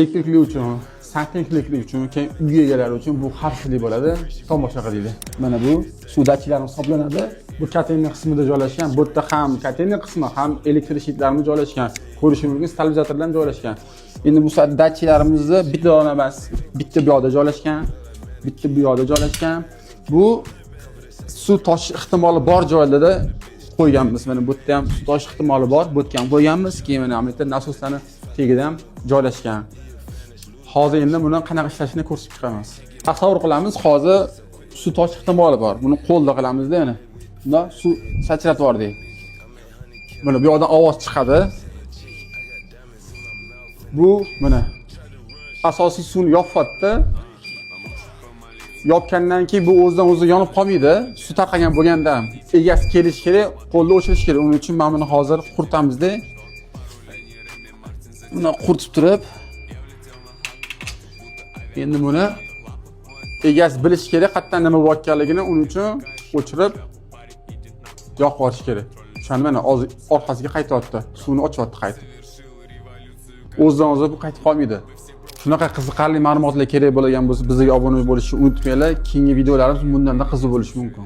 Elektrikli uchun, santexniklik uchun, keyin uy egalari uchun bu xavfsizlik bo'ladi. Tomosha qiling. Mana bu suv datchilari hisoblanadi. Bu konteyner qismida joylashgan. Bu yerda ham konteyner qismi, ham elektr shitlarimiz joylashgan. Ko'rishingiz mumkin, stabilizatorlar joylashgan. Endi bu datchilarimizni bitta dona emas, bitta bu yoqda joylashgan, bitta bu yoqda joylashgan. Bu suv toshish ehtimoli bor joylarda qo'yganmiz. Mana bu yerda ham suv toshish ehtimoli bor, bu yerga ham qo'yganmiz. Keyin mana bu yerda nasoslarning tagida ham joylashgan. Hozir endi buni qanaqa ishlashini ko'rsatib chiqamiz. Tasavvur qilamiz, hozir suv toshish ehtimoli bor. Buni qo'lda qilamizda yana. Bunda suv sachratib yubordik. Mana bu yoqdan ovoz chiqadi. Bu mana asosiy suvni yopyapti. Yopgandan keyin bu o'zidan o'zi yonib qolmaydi. Suv tarqagan bo'lganda egasi kelish kerak, qo'lda o'chirish kerak. Uning uchun mana buni hozir quritamiz-da. Buni quritib turib, endi buni egasi bilish kerak, qayerdan nima bo'layotganligini, uning uchun o'chirib yoqib yuborish kerak. O'shani mana hozir orqasiga qaytyapti. Suvni ochyapti qaytib. O'zidan o'zi bu qaytib qolmaydi. Shunaqa qiziqarli ma'lumotlar kerak bo'lgan bo'lsa, bizga obuna bo'lishni unutmanglar. Keyingi videolarimiz bundan da qiziq bo'lishi mumkin.